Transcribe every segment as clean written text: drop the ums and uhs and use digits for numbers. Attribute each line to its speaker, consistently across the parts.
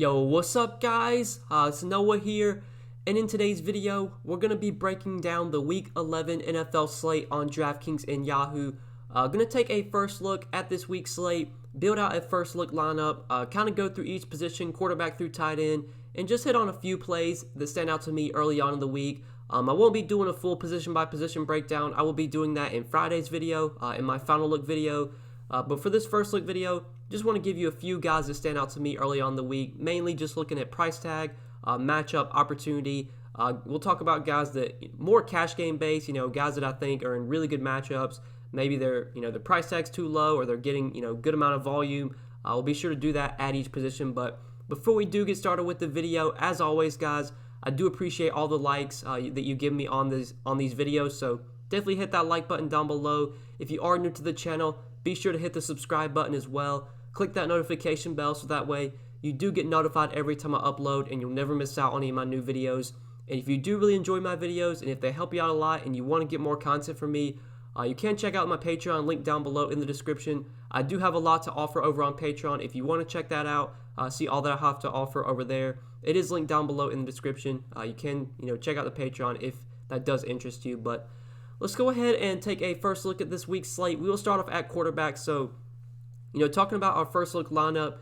Speaker 1: Yo, what's up guys? It's Noah here, and in today's video, we're going to be breaking down the Week 11 NFL slate on Draftkings and Yahoo. Going to take a first look at this week's slate, build out a first look lineup, kind of go through each position, quarterback through tight end, and just hit on a few plays that stand out to me early on in the week. I won't be doing a full position by position breakdown. I will be doing that in Friday's video, in my final look video. But for this first look video, just want to give you a few guys that stand out to me early on in the week, mainly just looking at price tag, matchup, opportunity. We'll talk about guys that more cash game based, guys that I think are in really good matchups. Maybe their price tag's too low or they're getting, good amount of volume. We'll be sure to do that at each position. But before we do get started with the video, as always, guys, I do appreciate all the likes that you give me on these videos. So definitely hit that like button down below. If you are new to the channel, be sure to hit the subscribe button as well. Click that notification bell so that way you do get notified every time I upload and you'll never miss out on any of my new videos. And if you do really enjoy my videos and if they help you out a lot and you want to get more content from me, you can check out my Patreon link down below in the description. I do have a lot to offer over on Patreon. If you want to check that out, see all that I have to offer over there. It is linked down below in the description. You can check out the Patreon if that does interest you. But let's go ahead and take a first look at this week's slate. We will start off at quarterback. So, talking about our first look lineup,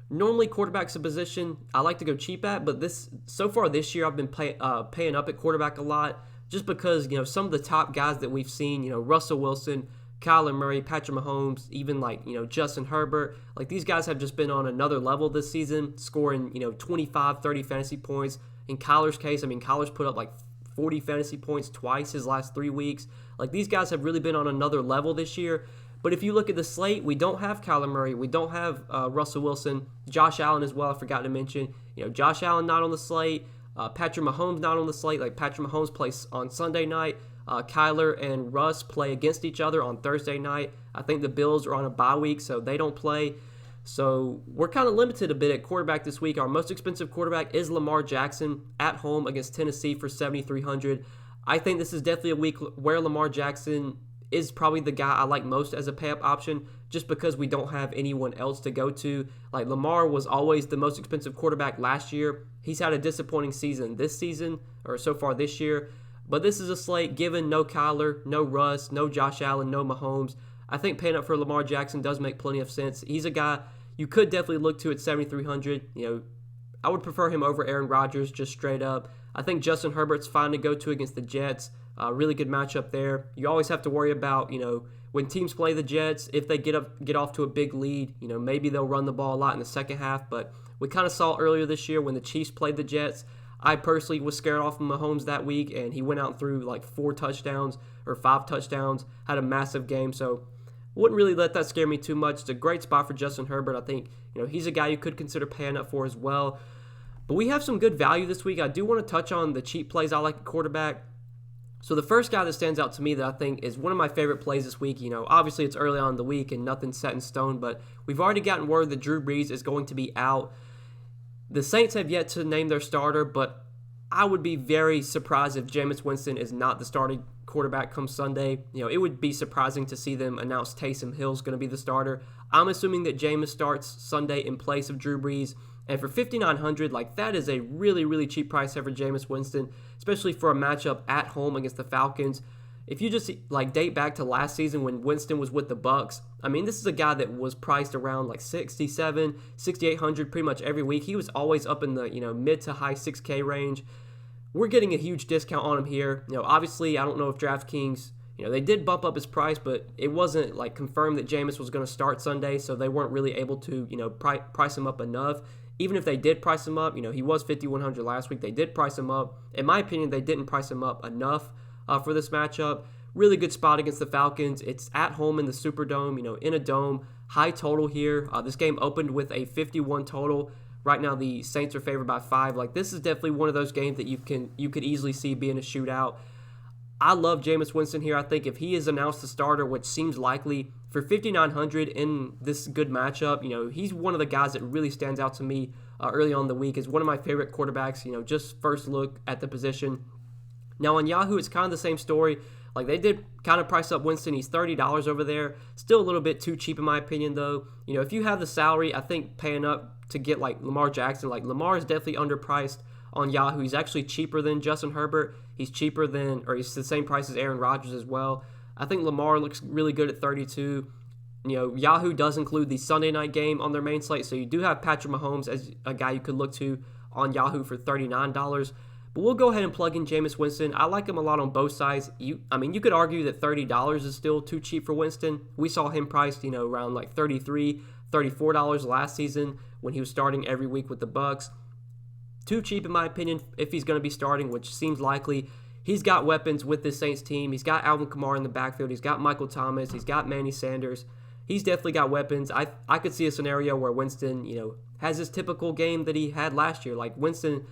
Speaker 1: normally quarterback's a position I like to go cheap at, but so far this year I've been paying up at quarterback a lot just because, some of the top guys that we've seen, Russell Wilson, Kyler Murray, Patrick Mahomes, even Justin Herbert, these guys have just been on another level this season, scoring, 25, 30 fantasy points. In Kyler's case, Kyler's put up 40 fantasy points twice his last 3 weeks. These guys have really been on another level this year. But if you look at the slate, we don't have Kyler Murray. We don't have Russell Wilson. Josh Allen as well, I forgot to mention. Josh Allen not on the slate. Patrick Mahomes not on the slate. Patrick Mahomes plays on Sunday night. Kyler and Russ play against each other on Thursday night. I think the Bills are on a bye week, so they don't play. So we're kind of limited a bit at quarterback this week. Our most expensive quarterback is Lamar Jackson at home against Tennessee for $7,300. I think this is definitely a week where Lamar Jackson is probably the guy I like most as a pay-up option just because we don't have anyone else to go to. Lamar was always the most expensive quarterback last year. He's had a disappointing season this season, or so far this year. But this is a slate given no Kyler, no Russ, no Josh Allen, no Mahomes. I think paying up for Lamar Jackson does make plenty of sense. He's a guy you could definitely look to at $7,300. I would prefer him over Aaron Rodgers just straight up. I think Justin Herbert's fine to go to against the Jets. Really good matchup there. You always have to worry about, when teams play the Jets, if they get off to a big lead, maybe they'll run the ball a lot in the second half. But we kind of saw earlier this year when the Chiefs played the Jets, I personally was scared off of Mahomes that week, and he went out and threw 4 touchdowns or 5 touchdowns, had a massive game. So wouldn't really let that scare me too much. It's a great spot for Justin Herbert. I think, he's a guy you could consider paying up for as well. But we have some good value this week. I do want to touch on the cheap plays I like at quarterback. So the first guy that stands out to me that I think is one of my favorite plays this week, obviously it's early on in the week and nothing's set in stone, but we've already gotten word that Drew Brees is going to be out. The Saints have yet to name their starter, but I would be very surprised if Jameis Winston is not the starting quarterback come Sunday. It would be surprising to see them announce Taysom Hill's going to be the starter. I'm assuming that Jameis starts Sunday in place of Drew Brees. And for $5,900, that is a really, really cheap price for Jameis Winston, especially for a matchup at home against the Falcons. If you just date back to last season when Winston was with the Bucs, this is a guy that was priced around $6,700, $6,800 pretty much every week. He was always up in the mid to high $6K range. We're getting a huge discount on him here. Obviously, I don't know if DraftKings, they did bump up his price, but it wasn't confirmed that Jameis was going to start Sunday, so they weren't really able to price him up enough. Even if they did price him up, he was $5,100 last week. They did price him up. In my opinion, they didn't price him up enough for this matchup. Really good spot against the Falcons. It's at home in the Superdome, in a dome. High total here. This game opened with a 51 total. Right now, the Saints are favored by 5. This is definitely one of those games that you could easily see being a shootout. I love Jameis Winston here. I think if he is announced the starter, which seems likely, for $5,900 in this good matchup, he's one of the guys that really stands out to me early on in the week as one of my favorite quarterbacks, just first look at the position. Now on Yahoo, it's kind of the same story. They did kind of price up Winston. He's $30 over there. Still a little bit too cheap in my opinion, though. If you have the salary, I think paying up to get like Lamar Jackson. Like Lamar is definitely underpriced on Yahoo. He's actually cheaper than Justin Herbert. He's cheaper than, or he's the same price as Aaron Rodgers as well. I think Lamar looks really good at 32. Yahoo does include the Sunday night game on their main slate, so you do have Patrick Mahomes as a guy you could look to on Yahoo for $39. But we'll go ahead and plug in Jameis Winston. I like him a lot on both sides. You could argue that $30 is still too cheap for Winston. We saw him priced, around like $33, $34 last season when he was starting every week with the Bucs. Too cheap in my opinion if he's going to be starting, which seems likely. He's got weapons with this Saints team. He's got Alvin Kamara in the backfield. He's got Michael Thomas. He's got Manny Sanders. He's definitely got weapons. I could see a scenario where Winston, has his typical game that he had last year. Like Winston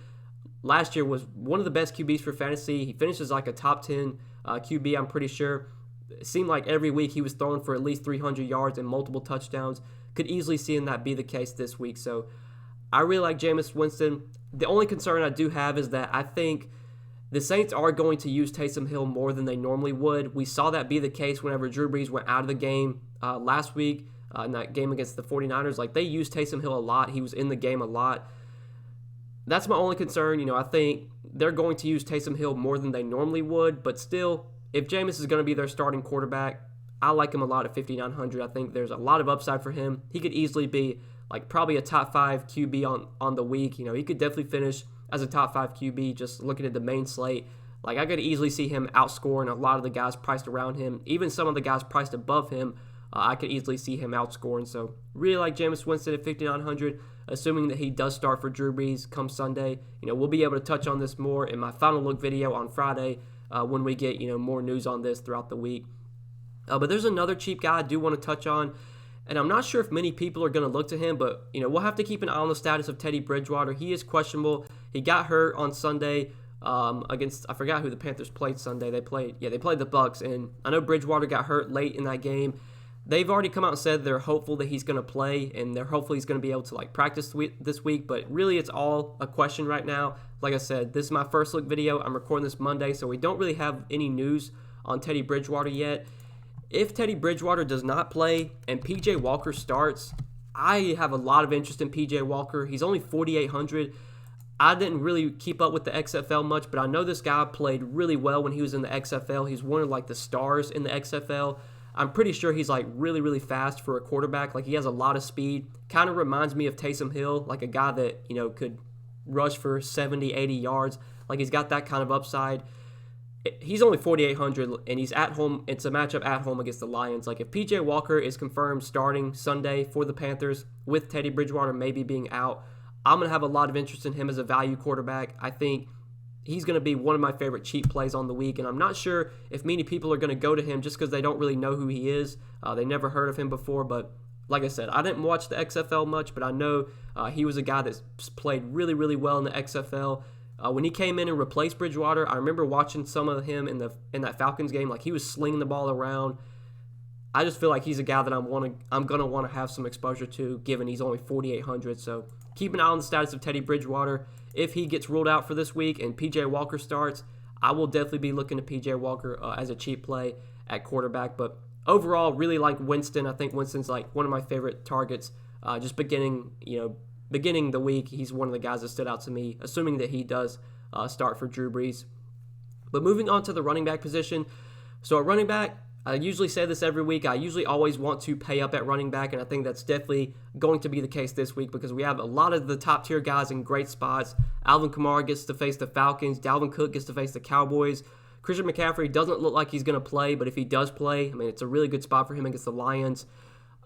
Speaker 1: last year was one of the best QBs for fantasy. He finishes like a top 10 QB, I'm pretty sure. It seemed like every week he was throwing for at least 300 yards and multiple touchdowns. Could easily see that be the case this week. So I really like Jameis Winston. The only concern I do have is that I think the Saints are going to use Taysom Hill more than they normally would. We saw that be the case whenever Drew Brees went out of the game last week in that game against the 49ers. Like, they used Taysom Hill a lot. He was in the game a lot. That's my only concern. I think they're going to use Taysom Hill more than they normally would. But still, if Jameis is going to be their starting quarterback, I like him a lot at $5,900. I think there's a lot of upside for him. He could easily be like probably a top 5 QB on the week. He could definitely finish as a top 5 QB just looking at the main slate. Like, I could easily see him outscoring a lot of the guys priced around him. Even some of the guys priced above him, I could easily see him outscoring. So really like Jameis Winston at $5,900, assuming that he does start for Drew Brees come Sunday. We'll be able to touch on this more in my final look video on Friday when we get more news on this throughout the week. But there's another cheap guy I do want to touch on, and I'm not sure if many people are going to look to him, but we'll have to keep an eye on the status of Teddy Bridgewater. He is questionable. He got hurt on Sunday against, I forgot who the Panthers played Sunday. They played the Bucs, and I know Bridgewater got hurt late in that game. They've already come out and said they're hopeful that he's going to play, and they're hopeful he's going to be able to practice this week, but really it's all a question right now. Like I said, this is my first look video. I'm recording this Monday, so we don't really have any news on Teddy Bridgewater yet. If Teddy Bridgewater does not play and P.J. Walker starts, I have a lot of interest in P.J. Walker. He's only $4,800. I didn't really keep up with the XFL much, but I know this guy played really well when he was in the XFL. He's one of the stars in the XFL. I'm pretty sure he's really, really fast for a quarterback. He has a lot of speed. Kind of reminds me of Taysom Hill, like a guy that, could rush for 70, 80 yards. He's got that kind of upside. He's only $4,800, and he's at home. It's a matchup at home against the Lions. If P.J. Walker is confirmed starting Sunday for the Panthers with Teddy Bridgewater maybe being out, I'm going to have a lot of interest in him as a value quarterback. I think he's going to be one of my favorite cheap plays on the week, and I'm not sure if many people are going to go to him just because they don't really know who he is. They never heard of him before, but like I said, I didn't watch the XFL much, but I know he was a guy that's played really, really well in the XFL. When he came in and replaced Bridgewater, I remember watching some of him in that Falcons game. He was slinging the ball around. I just feel like he's a guy that I'm going to want to have some exposure to, given he's only $4,800. So keep an eye on the status of Teddy Bridgewater. If he gets ruled out for this week and P.J. Walker starts, I will definitely be looking to P.J. Walker as a cheap play at quarterback. But overall, really like Winston. I think Winston's one of my favorite targets. Just beginning the week, he's one of the guys that stood out to me, assuming that he does start for Drew Brees. But moving on to the running back position. So at running back, I usually say this every week. I usually always want to pay up at running back, and I think that's definitely going to be the case this week because we have a lot of the top-tier guys in great spots. Alvin Kamara gets to face the Falcons. Dalvin Cook gets to face the Cowboys. Christian McCaffrey doesn't look like he's going to play, but if he does play, it's a really good spot for him against the Lions.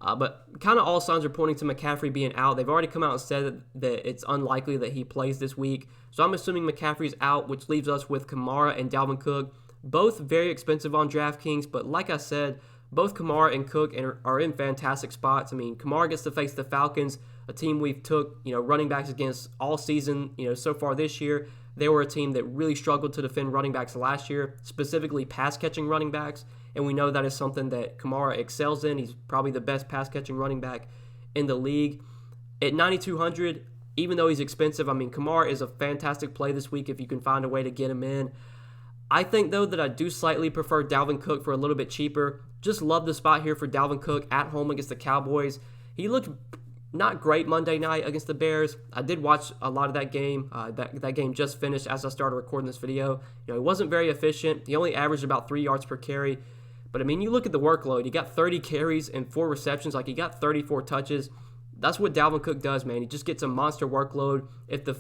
Speaker 1: But kind of all signs are pointing to McCaffrey being out. They've already come out and said that it's unlikely that he plays this week. So I'm assuming McCaffrey's out, which leaves us with Kamara and Dalvin Cook. Both very expensive on DraftKings, but like I said, both Kamara and Cook are in fantastic spots. Kamara gets to face the Falcons, a team we've took running backs against all season so far this year. They were a team that really struggled to defend running backs last year, specifically pass-catching running backs, and we know that is something that Kamara excels in. He's probably the best pass-catching running back in the league. At $9,200, even though he's expensive, Kamara is a fantastic play this week if you can find a way to get him in. I think, though, that I do slightly prefer Dalvin Cook for a little bit cheaper. Just love the spot here for Dalvin Cook at home against the Cowboys. He looked not great Monday night against the Bears. I did watch a lot of that game. That game just finished as I started recording this video. He wasn't very efficient. He only averaged about 3 yards per carry. But, I mean, you look at the workload. He got 30 carries and 4 receptions. Like, he got 34 touches. That's what Dalvin Cook does, man. He just gets a monster workload. If the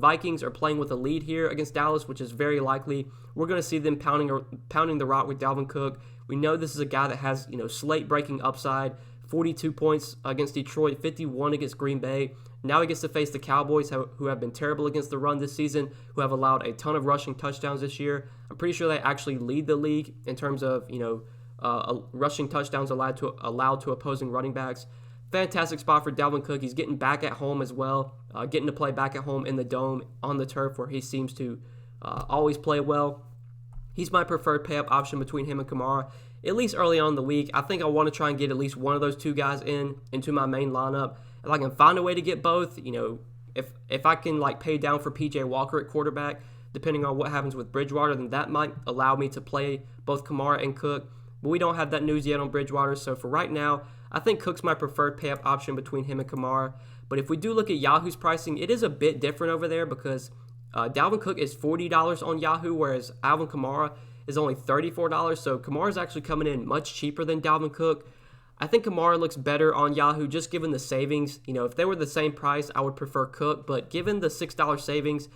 Speaker 1: Vikings are playing with a lead here against Dallas, which is very likely, we're going to see them pounding the rock with Dalvin Cook. We know this is a guy that has, slate-breaking upside. 42 points against Detroit, 51 against Green Bay. Now he gets to face the Cowboys, who have been terrible against the run this season, who have allowed a ton of rushing touchdowns this year. I'm pretty sure they actually lead the league in terms of, rushing touchdowns allowed to opposing running backs. Fantastic spot for Dalvin Cook. He's getting back at home as well, getting to play back at home in the dome on the turf where he seems to always play well. He's my preferred pay-up option between him and Kamara, at least early on in the week. I think I want to try and get at least one of those two guys into my main lineup. If I can find a way to get both, if I can pay down for PJ Walker at quarterback, depending on what happens with Bridgewater, then that might allow me to play both Kamara and Cook. But we don't have that news yet on Bridgewater, so for right now, I think Cook's my preferred pay-up option between him and Kamara. But if we do look at Yahoo's pricing, it is a bit different over there because Dalvin Cook is $40 on Yahoo, whereas Alvin Kamara is only $34. So Kamara's actually coming in much cheaper than Dalvin Cook. I think Kamara looks better on Yahoo just given the savings. If they were the same price, I would prefer Cook. But given the $6 savings,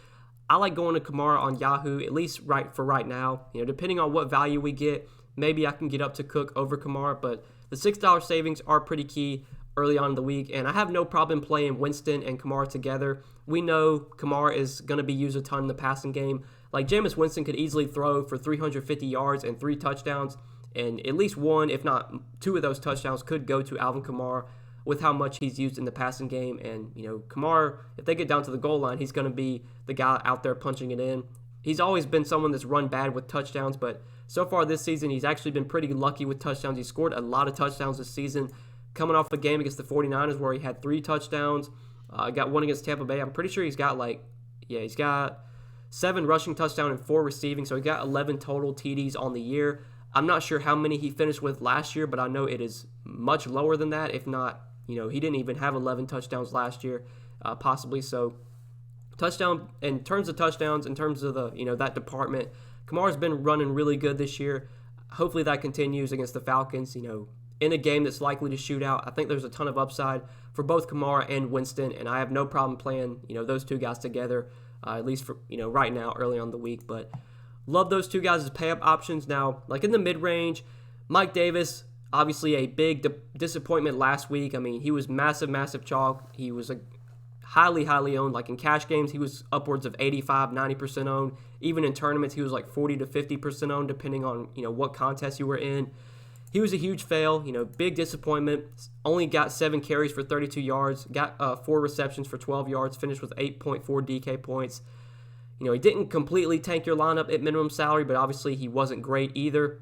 Speaker 1: I like going to Kamara on Yahoo, at least for right now. Depending on what value we get, maybe I can get up to Cook over Kamara. But the $6 savings are pretty key early on in the week. And I have no problem playing Winston and Kamara together. We know Kamara is going to be used a ton in the passing game. Like, Jameis Winston could easily throw for 350 yards and 3 touchdowns, and at least one, if not 2 of those touchdowns could go to Alvin Kamara with how much he's used in the passing game. And, Kamara, if they get down to the goal line, he's going to be the guy out there punching it in. He's always been someone that's run bad with touchdowns, but so far this season, he's actually been pretty lucky with touchdowns. He scored a lot of touchdowns this season, coming off a game against the 49ers where he had 3 touchdowns. Got one against Tampa Bay. I'm pretty sure he's got he's got 7 rushing touchdowns and 4 receiving, so he got 11 total TDs on the year. I'm not sure how many he finished with last year, but I know it is much lower than that. If not, he didn't even have 11 touchdowns last year, possibly. So, in terms of touchdowns, in terms of the that department, Kamara's been running really good this year. Hopefully that continues against the Falcons. In a game that's likely to shoot out, I think there's a ton of upside for both Kamara and Winston, and I have no problem playing those two guys together, at least for right now, early on the week. But love those two guys as pay-up options. Now, in the mid-range, Mike Davis, obviously a big disappointment last week. I mean, he was massive chalk. He was a highly owned. In cash games, he was upwards of 85-90% owned. Even in tournaments, he was 40 to 50% owned, depending on what contest you were in. He was a huge fail, big disappointment. Only got 7 carries for 32 yards, got 4 receptions for 12 yards, finished with 8.4 DK points. He didn't completely tank your lineup at minimum salary, but obviously he wasn't great either.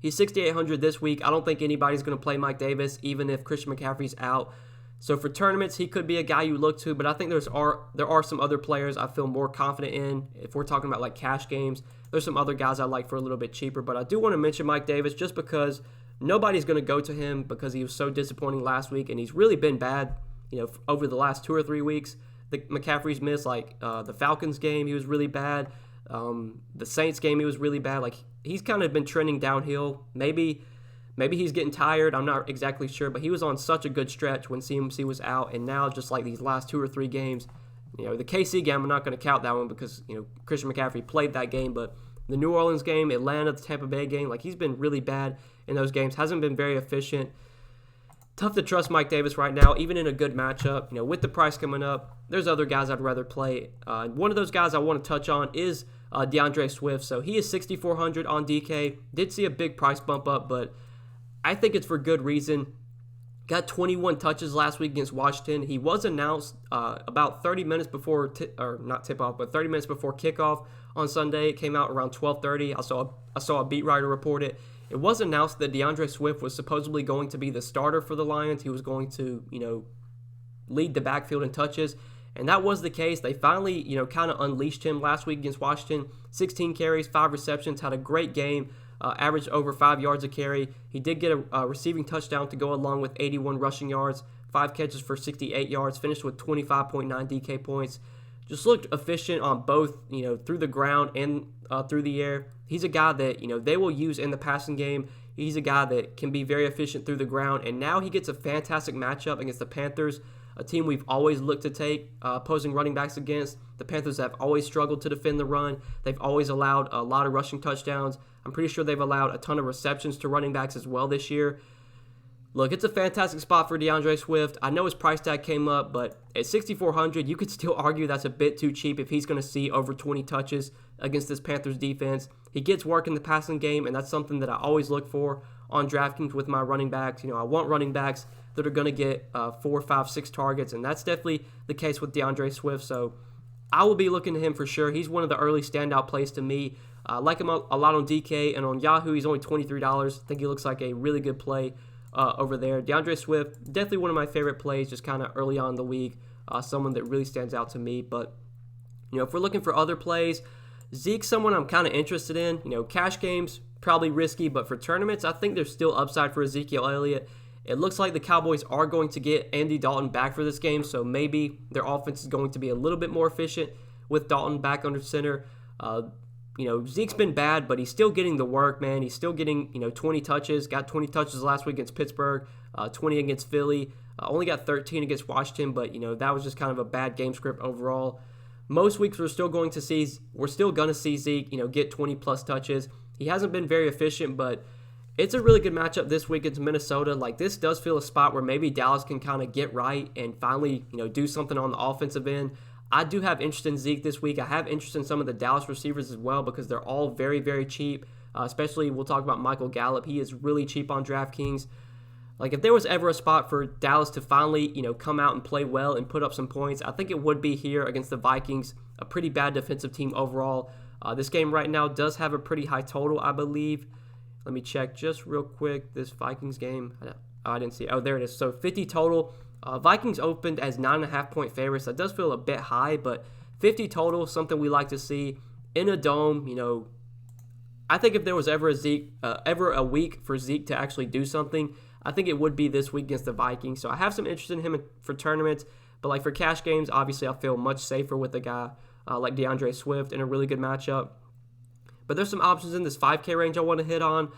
Speaker 1: He's 6,800 this week. I don't think anybody's going to play Mike Davis, even if Christian McCaffrey's out. So for tournaments, he could be a guy you look to, but I think there are some other players I feel more confident in. If we're talking about cash games, there's some other guys I like for a little bit cheaper, but I do want to mention Mike Davis just because nobody's going to go to him because he was so disappointing last week, and he's really been bad, over the last 2 or 3 weeks. McCaffrey's missed, the Falcons game, he was really bad. The Saints game, he was really bad. He's kind of been trending downhill. Maybe he's getting tired. I'm not exactly sure, but he was on such a good stretch when CMC was out, and now just these last 2 or 3 games, the KC game, I'm not going to count that one because, Christian McCaffrey played that game, but the New Orleans game, Atlanta, the Tampa Bay game, he's been really bad in those games, hasn't been very efficient. Tough to trust Mike Davis right now, even in a good matchup. With the price coming up, there's other guys I'd rather play. One of those guys I want to touch on is DeAndre Swift. So he is 6,400 on DK. Did see a big price bump up, but I think it's for good reason. Got 21 touches last week against Washington. He was announced about 30 minutes before, 30 minutes before kickoff on Sunday. It came out around 12:30. I saw a beat writer report it. It was announced that DeAndre Swift was supposedly going to be the starter for the Lions. He was going to, lead the backfield in touches, and that was the case. They finally, kind of unleashed him last week against Washington. 16 carries, 5 receptions, had a great game. averaged over 5 yards a carry. He did get a receiving touchdown to go along with 81 rushing yards, 5 catches for 68 yards, finished with 25.9 DK points. Just looked efficient on both, through the ground and through the air. He's a guy that, they will use in the passing game. He's a guy that can be very efficient through the ground, and now he gets a fantastic matchup against the Panthers, a team we've always looked to take opposing running backs against. The Panthers have always struggled to defend the run. They've always allowed a lot of rushing touchdowns. I'm pretty sure they've allowed a ton of receptions to running backs as well this year. Look, it's a fantastic spot for DeAndre Swift. I know his price tag came up, but at $6,400, you could still argue that's a bit too cheap if he's going to see over 20 touches against this Panthers defense. He gets work in the passing game, and that's something that I always look for on DraftKings with my running backs. I want running backs that are going to get 4, 5, 6 targets, and that's definitely the case with DeAndre Swift. So I will be looking to him for sure. He's one of the early standout plays to me. I like him a lot on DK, and on Yahoo, he's only $23. I think he looks like a really good play over there. DeAndre Swift, definitely one of my favorite plays just kind of early on in the week, someone that really stands out to me. But, if we're looking for other plays, Zeke's someone I'm kind of interested in. Cash games, probably risky, but for tournaments, I think there's still upside for Ezekiel Elliott. It looks like the Cowboys are going to get Andy Dalton back for this game, so maybe their offense is going to be a little bit more efficient with Dalton back under center. Zeke's been bad, but he's still getting the work, man. He's still getting, 20 touches. Got 20 touches last week against Pittsburgh, 20 against Philly. Only got 13 against Washington, but, that was just kind of a bad game script overall. Most weeks we're still going to see Zeke, get 20-plus touches. He hasn't been very efficient, but it's a really good matchup this week against Minnesota. Like, this does feel a spot where maybe Dallas can kind of get right and finally, do something on the offensive end. I do have interest in Zeke this week. I have interest in some of the Dallas receivers as well because they're all very, very cheap. Especially, we'll talk about Michael Gallup. He is really cheap on DraftKings. Like, if there was ever a spot for Dallas to finally, come out and play well and put up some points, I think it would be here against the Vikings, a pretty bad defensive team overall. This game right now does have a pretty high total, I believe. Let me check just real quick. This Vikings game, I didn't see it. Oh, there it is. So 50 total. Vikings opened as 9.5-point favorites. That does feel a bit high, but 50 total, something we like to see in a dome. I think if there was ever a week for Zeke to actually do something, I think it would be this week against the Vikings. So I have some interest in him for tournaments, but like for cash games, obviously I feel much safer with a guy like DeAndre Swift in a really good matchup. But there's some options in this 5K range I want to hit on.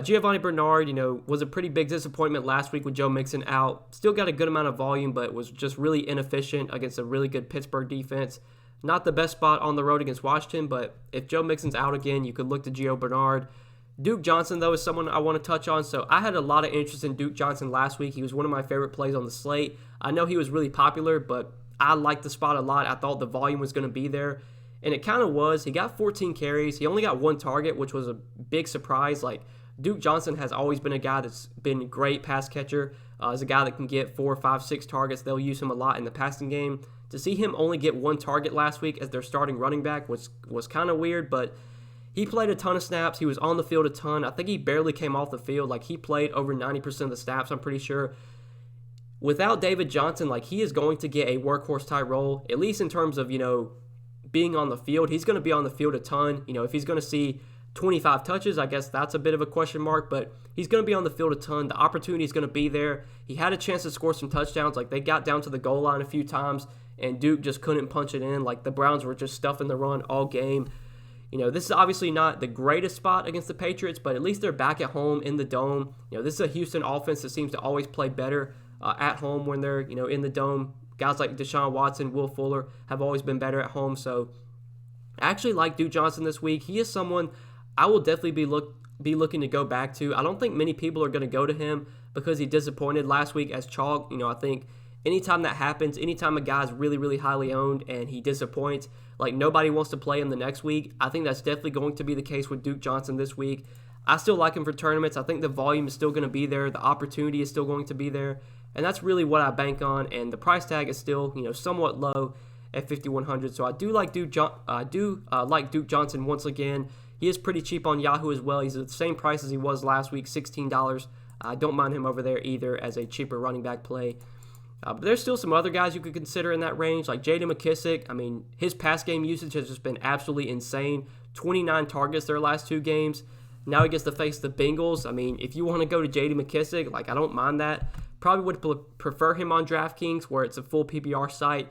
Speaker 1: Giovanni Bernard, was a pretty big disappointment last week with Joe Mixon out. Still got a good amount of volume, but was just really inefficient against a really good Pittsburgh defense. Not the best spot on the road against Washington, but if Joe Mixon's out again, you could look to Gio Bernard. Duke Johnson, though, is someone I want to touch on. So I had a lot of interest in Duke Johnson last week. He was one of my favorite plays on the slate. I know he was really popular, but I liked the spot a lot. I thought the volume was going to be there, and it kind of was. He got 14 carries. He only got 1 target, which was a big surprise. Like, Duke Johnson has always been a guy that's been a great pass catcher. As a guy that can get 4, 5, 6 targets. They'll use him a lot in the passing game. To see him only get 1 target last week as their starting running back was kind of weird, but he played a ton of snaps. He was on the field a ton. I think he barely came off the field. Like, he played over 90% of the snaps, I'm pretty sure. Without David Johnson, like, he is going to get a workhorse-type role, at least in terms of, being on the field. He's going to be on the field a ton. If he's going to see 25 touches, I guess that's a bit of a question mark, but he's going to be on the field a ton. The opportunity is going to be there. He had a chance to score some touchdowns. Like, they got down to the goal line a few times, and Duke just couldn't punch it in. Like, the Browns were just stuffing the run all game. This is obviously not the greatest spot against the Patriots, but at least they're back at home in the Dome. This is a Houston offense that seems to always play better at home when they're, in the Dome. Guys like Deshaun Watson, Will Fuller have always been better at home. So I actually like Duke Johnson this week. He is someone I will definitely be looking to go back to. I don't think many people are going to go to him because he disappointed last week as chalk. I think anytime that happens, anytime a guy's really, really highly owned and he disappoints, like, nobody wants to play him the next week. I think that's definitely going to be the case with Duke Johnson this week. I still like him for tournaments. I think the volume is still going to be there. The opportunity is still going to be there. And that's really what I bank on. And the price tag is still, somewhat low at $5,100. So I do like Duke Johnson once again. He is pretty cheap on Yahoo as well. He's at the same price as he was last week, $16. I don't mind him over there either as a cheaper running back play. But there's still some other guys you could consider in that range, like J.D. McKissic. I mean, his pass game usage has just been absolutely insane. 29 targets their last 2 games, Now he gets to face the Bengals. I mean, if you want to go to J.D. McKissic, like, I don't mind that. Probably would prefer him on Draftkings where it's a full PPR site,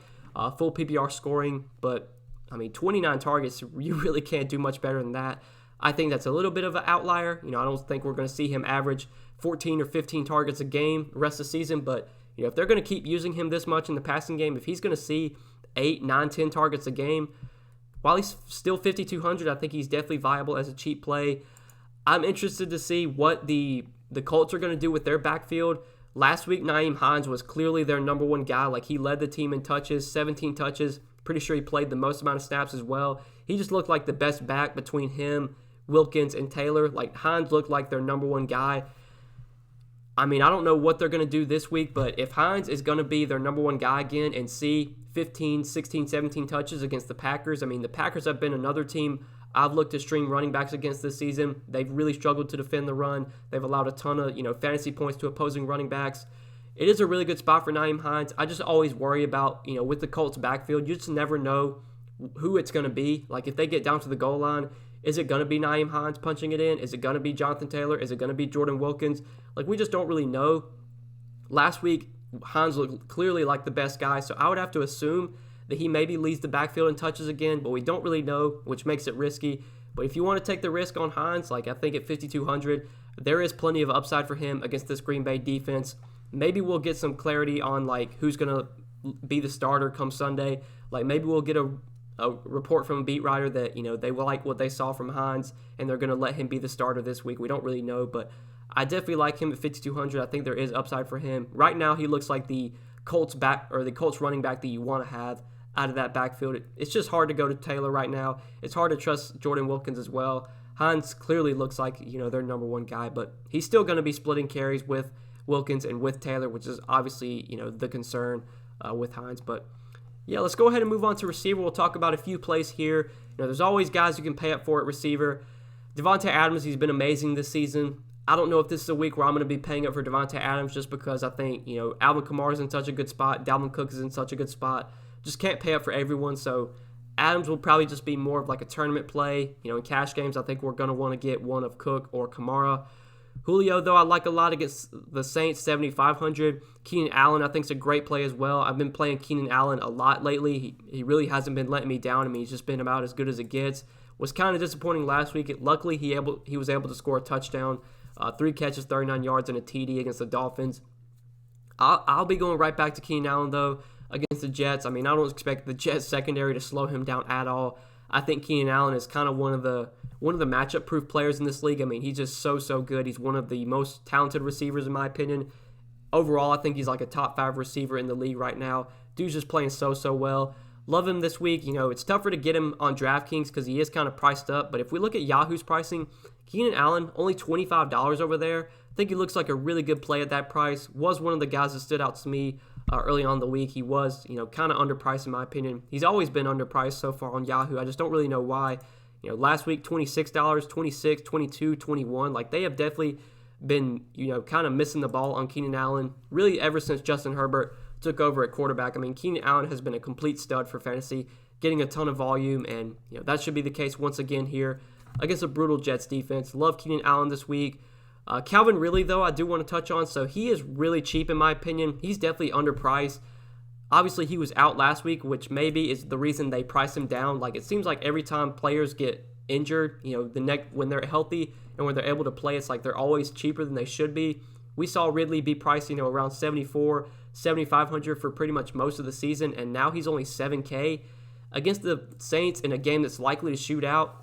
Speaker 1: full PPR scoring. But, I mean, 29 targets, you really can't do much better than that. I think that's a little bit of an outlier. I don't think we're going to see him average 14 or 15 targets a game the rest of the season. But, if they're going to keep using him this much in the passing game, if he's going to see 8, 9, 10 targets a game, while he's still 5,200, I think he's definitely viable as a cheap play. I'm interested to see what the Colts are going to do with their backfield. Last week, Nyheim Hines was clearly their number one guy. Like, he led the team in touches, 17 touches. Pretty sure he played the most amount of snaps as well. He just looked like the best back between him, Wilkins, and Taylor. Like, Hines looked like their number one guy. I mean, I don't know what they're going to do this week, but if Hines is going to be their number one guy again and see 15, 16, 17 touches against the Packers, I mean, the Packers have been another team I've looked to string running backs against this season. They've really struggled to defend the run. They've allowed a ton of, fantasy points to opposing running backs. It is a really good spot for Nyheim Hines. I just always worry about, with the Colts backfield, you just never know who it's going to be. Like, if they get down to the goal line, is it going to be Nyheim Hines punching it in? Is it going to be Jonathan Taylor? Is it going to be Jordan Wilkins? Like, we just don't really know. Last week, Hines looked clearly like the best guy, so I would have to assume that he maybe leads the backfield in touches again, but we don't really know, which makes it risky. But if you want to take the risk on Hines, like I think at 5,200, there is plenty of upside for him against this Green Bay defense. Maybe we'll get some clarity on like who's going to be the starter come Sunday. Like maybe we'll get a report from a beat writer that, they like what they saw from Hines and they're going to let him be the starter this week. We don't really know, but I definitely like him at 5,200. I think there is upside for him. Right now, he looks like the Colts running back that you want to have out of that backfield. It's just hard to go to Taylor right now. It's hard to trust Jordan Wilkins as well. Hines clearly looks like, their number one guy, but he's still going to be splitting carries with Wilkins and with Taylor, which is obviously, the concern with Hines. But yeah, let's go ahead and move on to receiver. We'll talk about a few plays here. There's always guys you can pay up for at receiver. Devontae Adams, he's been amazing this season. I don't know if this is a week where I'm going to be paying up for Devontae Adams just because I think, Alvin Kamara is in such a good spot. Dalvin Cook is in such a good spot. Just can't pay up for everyone. So Adams will probably just be more of like a tournament play. In cash games, I think we're going to want to get one of Cook or Kamara. Julio, though, I like a lot against the Saints, 7,500. Keenan Allen, I think, is a great play as well. I've been playing Keenan Allen a lot lately. He really hasn't been letting me down. I mean, he's just been about as good as it gets. Was kind of disappointing last week. Luckily, he was able to score a touchdown. 3 catches, 39 yards, and a TD against the Dolphins. I'll be going right back to Keenan Allen, though, against the Jets. I mean, I don't expect the Jets secondary to slow him down at all. I think Keenan Allen is kind of one of the matchup-proof players in this league. I mean, he's just so good. He's one of the most talented receivers, in my opinion. Overall, I think he's like a top 5 receiver in the league right now. Dude's just playing so well. Love him this week. It's tougher to get him on Draftkings because he is kind of priced up. But if we look at Yahoo's pricing, Keenan Allen, only $25 over there. I think he looks like a really good play at that price. Was one of the guys that stood out to me early on in the week. He was, kind of underpriced in my opinion. He's always been underpriced so far on Yahoo. I just don't really know why. Last week, $26, $26, $22, $21. Like, they have definitely been, kind of missing the ball on Keenan Allen, really ever since Justin Herbert took over at quarterback. I mean, Keenan Allen has been a complete stud for fantasy, getting a ton of volume, and that should be the case once again here against a brutal Jets defense. Love Keenan Allen this week. Calvin Ridley, though, I do want to touch on. So he is really cheap in my opinion. He's definitely underpriced. Obviously, he was out last week, which maybe is the reason they price him down. Like, it seems like every time players get injured, when they're healthy and when they're able to play, it's like they're always cheaper than they should be. We saw Ridley be priced, around 7,400, 7,500 for pretty much most of the season, and now he's only 7K against the Saints in a game that's likely to shoot out.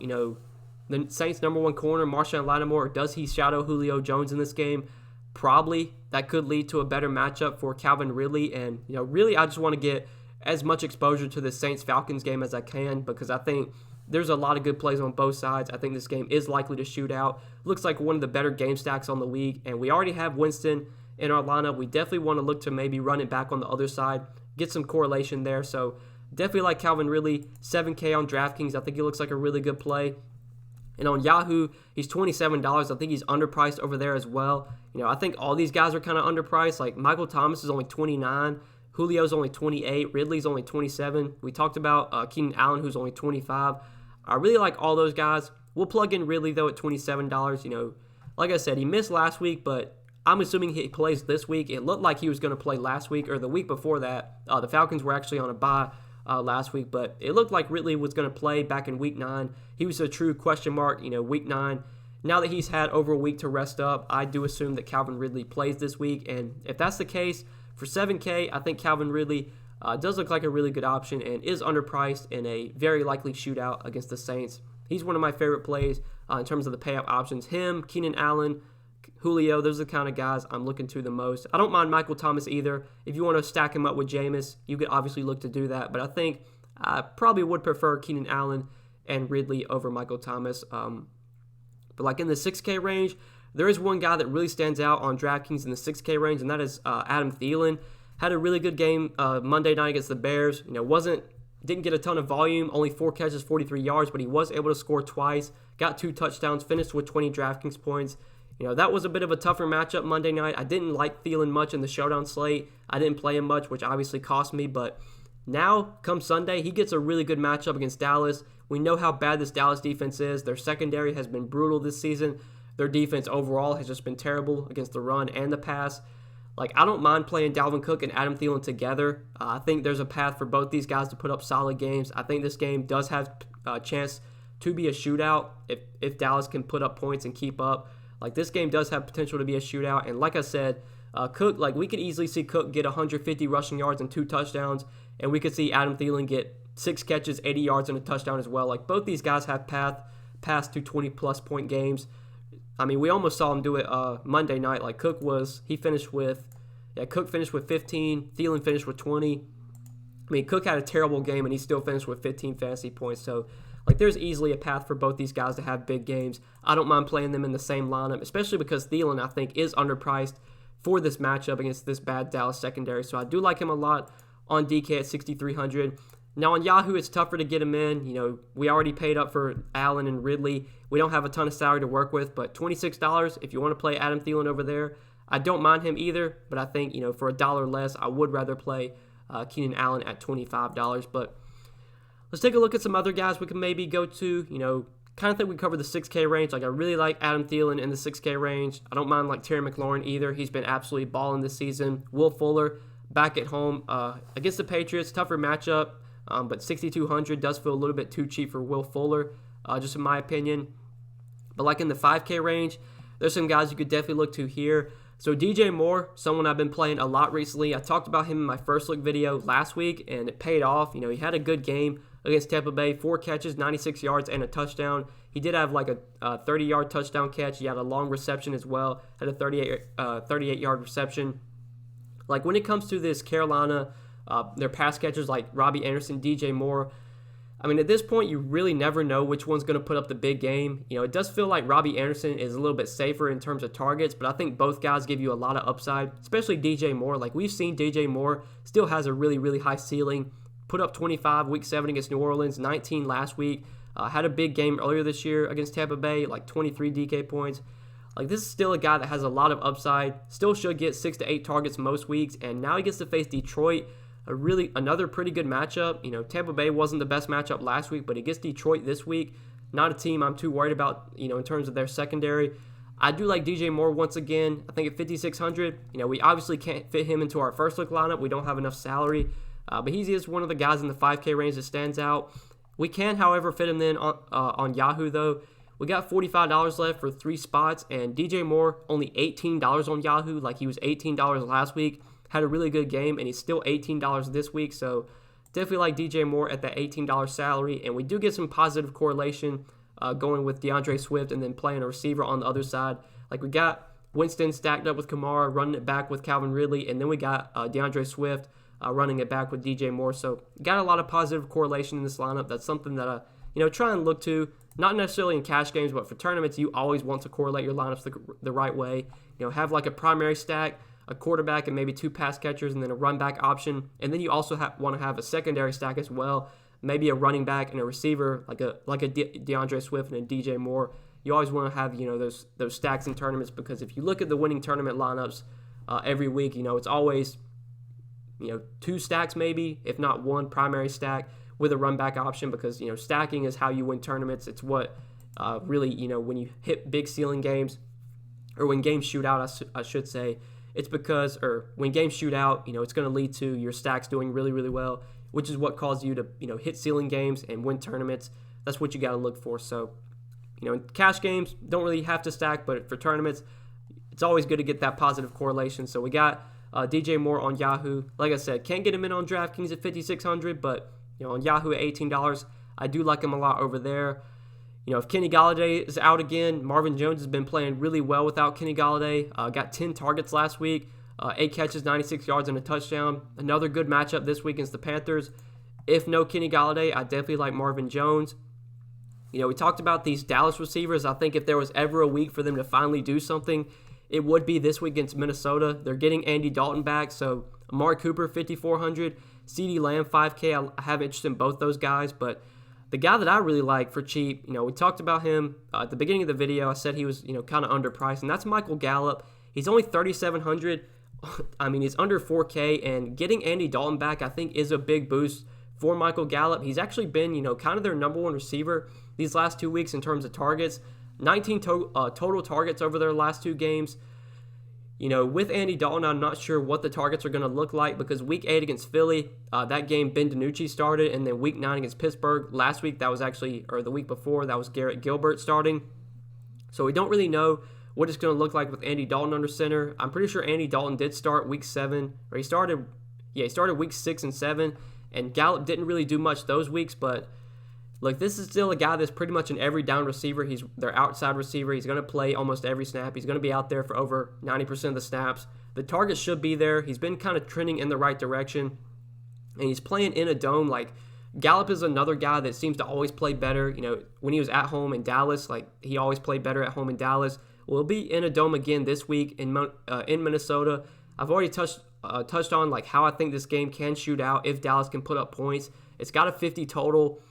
Speaker 1: The Saints' number one corner, Marshawn Lattimore, does he shadow Julio Jones in this game? Probably. That could lead to a better matchup for Calvin Ridley, and really, I just want to get as much exposure to the Saints-Falcons game as I can because I think there's a lot of good plays on both sides. I think this game is likely to shoot out. Looks like one of the better game stacks on the week, and we already have Winston in our lineup. We definitely want to look to maybe run it back on the other side, get some correlation there. So definitely like Calvin Ridley, 7K on DraftKings. I think he looks like a really good play. And on Yahoo, he's $27. I think he's underpriced over there as well. I think all these guys are kind of underpriced. Like Michael Thomas is only 29. Julio's only 28. Ridley's only 27. We talked about Keenan Allen, who's only 25. I really like all those guys. We'll plug in Ridley, though, at $27. Like I said, he missed last week, but I'm assuming he plays this week. It looked like he was going to play last week or the week before that. The Falcons were actually on a bye last week, but it looked like Ridley was going to play back in week 9. He was a true question mark, week 9. Now that he's had over a week to rest up, I do assume that Calvin Ridley plays this week. And if that's the case, for $7K, I think Calvin Ridley does look like a really good option and is underpriced in a very likely shootout against the Saints. He's one of my favorite plays in terms of the payout options. Him, Keenan Allen, Julio, those are the kind of guys I'm looking to the most. I don't mind Michael Thomas either. If you want to stack him up with Jameis, you could obviously look to do that. But I think I probably would prefer Keenan Allen and Ridley over Michael Thomas. But like in the 6K range, there is one guy that really stands out on DraftKings in the 6K range, and that is Adam Thielen. Had a really good game Monday night against the Bears. Didn't get a ton of volume, only 4 catches, 43 yards, but he was able to score twice, got 2 touchdowns, finished with 20 DraftKings points. That was a bit of a tougher matchup Monday night. I didn't like Thielen much in the showdown slate. I didn't play him much, which obviously cost me, but now, come Sunday, he gets a really good matchup against Dallas. We know how bad this Dallas defense is. Their secondary has been brutal this season. Their defense overall has just been terrible against the run and the pass. I don't mind playing Dalvin Cook and Adam Thielen together. I think there's a path for both these guys to put up solid games. I think this game does have a chance to be a shootout if Dallas can put up points and keep up. This game does have potential to be a shootout. And like I said, Cook, we could easily see Cook get 150 rushing yards and 2 touchdowns. And we could see Adam Thielen get 6 catches, 80 yards, and a touchdown as well. Both these guys have paths to 20-plus point games. We almost saw him do it Monday night. Cook finished with 15. Thielen finished with 20. Cook had a terrible game, and he still finished with 15 fantasy points. So, there's easily a path for both these guys to have big games. I don't mind playing them in the same lineup, especially because Thielen, I think, is underpriced for this matchup against this bad Dallas secondary. So I do like him a lot on DK at 6,300. Now on Yahoo, it's tougher to get him in. We already paid up for Allen and Ridley. We don't have a ton of salary to work with, but $26, if you want to play Adam Thielen over there, I don't mind him either, but I think, for $1 less, I would rather play Keenan Allen at $25. But let's take a look at some other guys we can maybe go to, kind of think we covered the 6K range. I really like Adam Thielen in the 6K range. I don't mind Terry McLaurin either. He's been absolutely balling this season. Will Fuller back at home against the Patriots. Tougher matchup, but 6,200 does feel a little bit too cheap for Will Fuller, just in my opinion. But in the 5K range, there's some guys you could definitely look to here. So DJ Moore, someone I've been playing a lot recently. I talked about him in my first look video last week, and it paid off. He had a good game against Tampa Bay, 4 catches, 96 yards, and a touchdown. He did have a 30-yard touchdown catch. He had a long reception as well, had a 38-yard reception. When it comes to this Carolina, their pass catchers like Robbie Anderson, DJ Moore, at this point, you really never know which one's going to put up the big game. It does feel like Robbie Anderson is a little bit safer in terms of targets, but I think both guys give you a lot of upside, especially DJ Moore. We've seen DJ Moore still has a really, really high ceiling. Put up 25 week 7 against New Orleans, 19 last week. Had a big game earlier this year against Tampa Bay, 23 DK points. This is still a guy that has a lot of upside. Still should get 6 to 8 targets most weeks, and now he gets to face Detroit. Another pretty good matchup. Tampa Bay wasn't the best matchup last week, but he gets Detroit this week. Not a team I'm too worried about, in terms of their secondary. I do like DJ Moore once again. I think at 5,600, we obviously can't fit him into our first look lineup. We don't have enough salary, but he is one of the guys in the 5K range that stands out. We can, however, fit him in on Yahoo, though. We got $45 left for 3 spots, and DJ Moore only $18 on Yahoo. He was $18 last week. Had a really good game, and he's still $18 this week, so definitely like DJ Moore at that $18 salary, and we do get some positive correlation going with DeAndre Swift and then playing a receiver on the other side. We got Winston stacked up with Kamara, running it back with Calvin Ridley, and then we got DeAndre Swift running it back with DJ Moore, so got a lot of positive correlation in this lineup. That's something that I try and look to, not necessarily in cash games, but for tournaments, you always want to correlate your lineups the right way. Have a primary stack, a quarterback, and maybe 2 pass catchers, and then a run back option. And then you also want to have a secondary stack as well, maybe a running back and a receiver, like a DeAndre Swift and a DJ Moore. You always want to have those stacks in tournaments, because if you look at the winning tournament lineups every week, it's always 2 stacks maybe, if not 1 primary stack with a run back option, because stacking is how you win tournaments. It's what Really, when you hit big ceiling games, or when games shoot out, I should say, it's because, or when games shoot out, it's going to lead to your stacks doing really, really well, which is what caused you to, hit ceiling games and win tournaments. That's what you got to look for. So, in cash games, don't really have to stack, but for tournaments, it's always good to get that positive correlation. So we got DJ Moore on Yahoo. Like I said, can't get him in on Draftkings at $5,600, but on Yahoo at $18, I do like him a lot over there. If Kenny Golladay is out again, Marvin Jones has been playing really well without Kenny Golladay. Got 10 targets last week, 8 catches, 96 yards, and a touchdown. Another good matchup this week against the Panthers. If no Kenny Golladay, I definitely like Marvin Jones. We talked about these Dallas receivers. I think if there was ever a week for them to finally do something, it would be this week against Minnesota. They're getting Andy Dalton back, so Amari Cooper, $5,400, CeeDee Lamb, $5K. I have interest in both those guys, but the guy that I really like for cheap, we talked about him at the beginning of the video. I said he was, kind of underpriced, and that's Michael Gallup. He's only $3,700. I mean, he's under 4K, and getting Andy Dalton back, I think, is a big boost for Michael Gallup. He's actually been, kind of their number one receiver these last 2 weeks in terms of targets. 19 total targets over their last 2 games. With Andy Dalton, I'm not sure what the targets are going to look like because Week 8 against Philly, that game Ben DiNucci started, and then Week 9 against Pittsburgh last week, that was actually, or the week before, that was Garrett Gilbert starting. So we don't really know what it's going to look like with Andy Dalton under center. I'm pretty sure Andy Dalton did start Week 7, or he started Week 6 and 7, and Gallup didn't really do much those weeks, but look, this is still a guy that's pretty much an every down receiver. He's their outside receiver. He's going to play almost every snap. He's going to be out there for over 90% of the snaps. The targets should be there. He's been kind of trending in the right direction, and he's playing in a dome. Like, Gallup is another guy that seems to always play better. When he was at home in Dallas, he always played better at home in Dallas. Well, he'll be in a dome again this week in Minnesota. I've already touched on how I think this game can shoot out if Dallas can put up points. It's got a 50 total.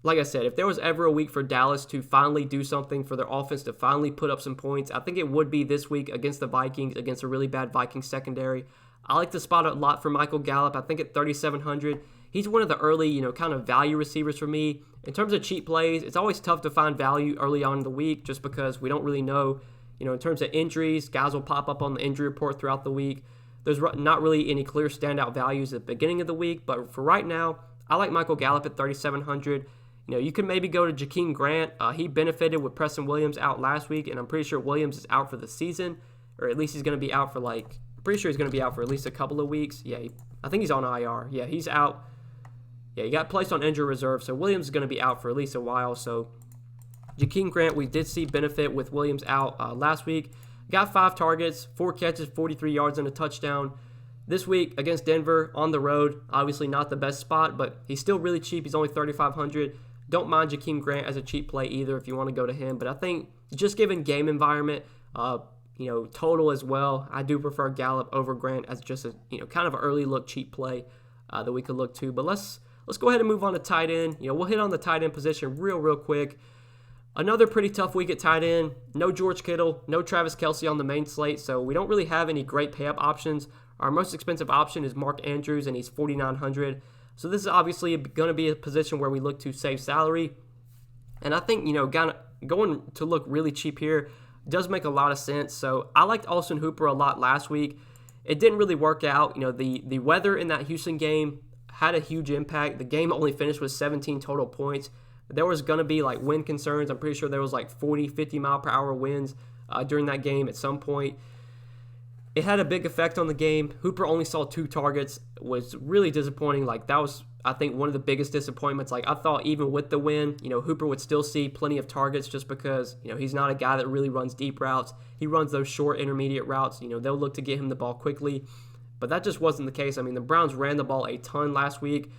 Speaker 1: Like I said, if there was ever a week for Dallas to finally do something, for their offense to finally put up some points, I think it would be this week against the Vikings, against a really bad Vikings secondary. I like to spot a lot for Michael Gallup. I think at $3,700, he's one of the early, kind of value receivers for me. In terms of cheap plays, it's always tough to find value early on in the week just because we don't really know, in terms of injuries, guys will pop up on the injury report throughout the week. There's not really any clear standout values at the beginning of the week, but for right now, I like Michael Gallup at $3,700. You can maybe go to Jakeem Grant. He benefited with Preston Williams out last week, and I'm pretty sure Williams is out for the season, or at least he's going to be out for I'm pretty sure he's going to be out for at least a couple of weeks. Yeah, I think he's on IR. Yeah, he's out. Yeah, he got placed on injury reserve, so Williams is going to be out for at least a while. So Jakeem Grant, we did see benefit with Williams out last week. Got 5 targets, 4 catches, 43 yards, and a touchdown. This week against Denver on the road, obviously not the best spot, but he's still really cheap. He's only $3,500. Don't mind Jakeem Grant as a cheap play either if you want to go to him. But I think just given game environment, total as well, I do prefer Gallup over Grant as just a kind of an early look cheap play that we could look to. But let's go ahead and move on to tight end. We'll hit on the tight end position real quick. Another pretty tough week at tight end. No George Kittle, no Travis Kelce on the main slate, so we don't really have any great pay-up options. Our most expensive option is Mark Andrews, and he's $4,900. So this is obviously going to be a position where we look to save salary. And I think, going to look really cheap here does make a lot of sense. So I liked Austin Hooper a lot last week. It didn't really work out. The weather in that Houston game had a huge impact. The game only finished with 17 total points. There was going to be wind concerns. I'm pretty sure there was 40, 50 mile per hour winds during that game at some point. It had a big effect on the game. Hooper only saw 2 targets. Was really disappointing. That was, I think, one of the biggest disappointments. I thought even with the win, Hooper would still see plenty of targets just because, he's not a guy that really runs deep routes. He runs those short intermediate routes. They'll look to get him the ball quickly. But that just wasn't the case. I mean, the Browns ran the ball a ton last week.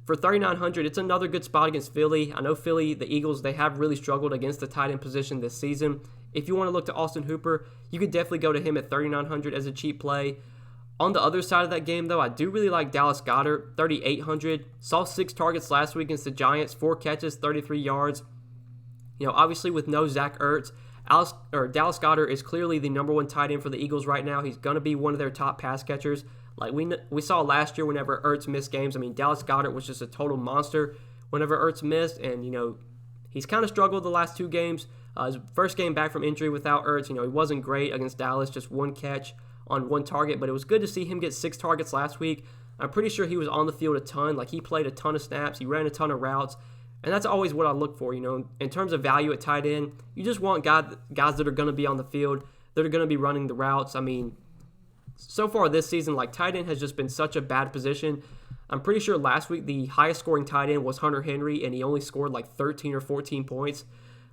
Speaker 1: For $3,900, it's another good spot against Philly. I know Philly, the Eagles, they have really struggled against the tight end position this season. If you want to look to Austin Hooper, you could definitely go to him at $3,900 as a cheap play. On the other side of that game, though, I do really like Dallas Goedert, $3,800. Saw 6 targets last week against the Giants, 4 catches, 33 yards. Obviously with no Zach Ertz, Dallas Goedert is clearly the number 1 tight end for the Eagles right now. He's going to be one of their top pass catchers. We saw last year whenever Ertz missed games. I mean, Dallas Goedert was just a total monster whenever Ertz missed, and, he's kind of struggled the last 2 games. His first game back from injury without Ertz, he wasn't great against Dallas, just 1 catch on 1 target, but it was good to see him get 6 targets last week. I'm pretty sure he was on the field a ton. Like, he played a ton of snaps, he ran a ton of routes, and that's always what I look for. In terms of value at tight end, you just want guys that are going to be on the field, that are going to be running the routes. I mean, so far this season, like, tight end has just been such a bad position. I'm pretty sure last week the highest scoring tight end was Hunter Henry, and he only scored like 13 or 14 points.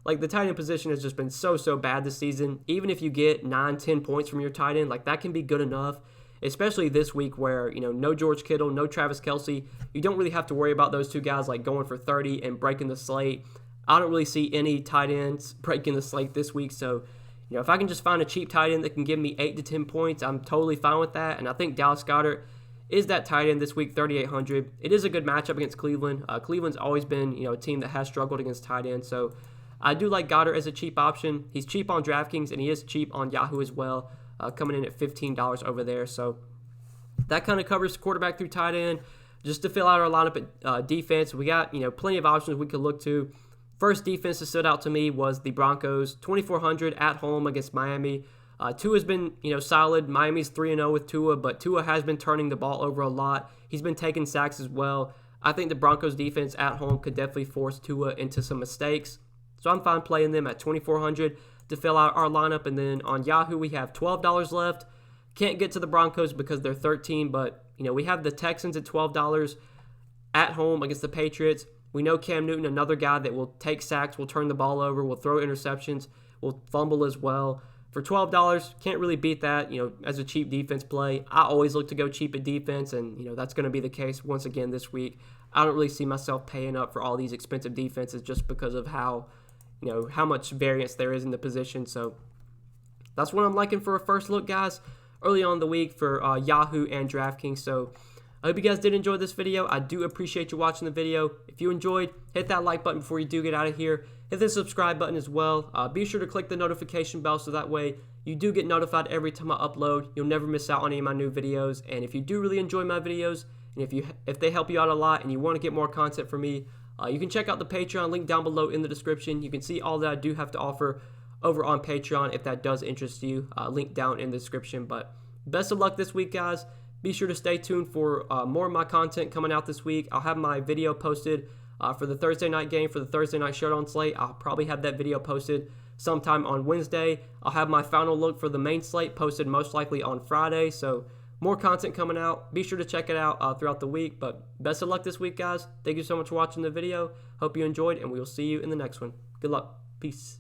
Speaker 1: Like, the tight end position has just been so bad this season. Even if you get 9-10 points from your tight end, like, that can be good enough, especially this week where, no George Kittle, no Travis Kelce. You don't really have to worry about those 2 guys, like, going for 30 and breaking the slate. I don't really see any tight ends breaking the slate this week, so, if I can just find a cheap tight end that can give me 8 to 10 points, I'm totally fine with that, and I think Dallas Goedert is that tight end this week, 3,800. It is a good matchup against Cleveland. Cleveland's always been, a team that has struggled against tight ends, so I do like Goedert as a cheap option. He's cheap on Draftkings, and he is cheap on Yahoo as well, coming in at $15 over there. So that kind of covers quarterback through tight end. Just to fill out our lineup at defense, we got plenty of options we could look to. First defense that stood out to me was the Broncos, 2,400 at home against Miami. Tua's been solid. Miami's 3-0 with Tua, but Tua has been turning the ball over a lot. He's been taking sacks as well. I think the Broncos defense at home could definitely force Tua into some mistakes. So I'm fine playing them at 2,400 to fill out our lineup. And then on Yahoo, we have $12 left. Can't get to the Broncos because they're 13, but we have the Texans at $12 at home against the Patriots. We know Cam Newton, another guy that will take sacks, will turn the ball over, will throw interceptions, will fumble as well. For $12, can't really beat that, as a cheap defense play. I always look to go cheap at defense, and, that's going to be the case once again this week. I don't really see myself paying up for all these expensive defenses just because of how much variance there is in the position. So that's what I'm liking for a first look, guys, early on in the week for Yahoo and Draftkings. So I hope you guys did enjoy this video. I do appreciate you watching the video. If you enjoyed, hit that like button before you do get out of here. Hit the subscribe button as well. Be sure to click the notification bell so that way you do get notified every time I upload. You'll never miss out on any of my new videos. And if you do really enjoy my videos, and if they help you out a lot and you want to get more content from me, you can check out the Patreon link down below in the description. You can see all that I do have to offer over on Patreon if that does interest you. Link down in the description. But best of luck this week, guys. Be sure to stay tuned for more of my content coming out this week. I'll have my video posted for the Thursday night game, for the Thursday night showdown slate. I'll probably have that video posted sometime on Wednesday. I'll have my final look for the main slate posted most likely on Friday. So more content coming out. Be sure to check it out throughout the week. But best of luck this week, guys. Thank you so much for watching the video. Hope you enjoyed, and we will see you in the next one. Good luck. Peace.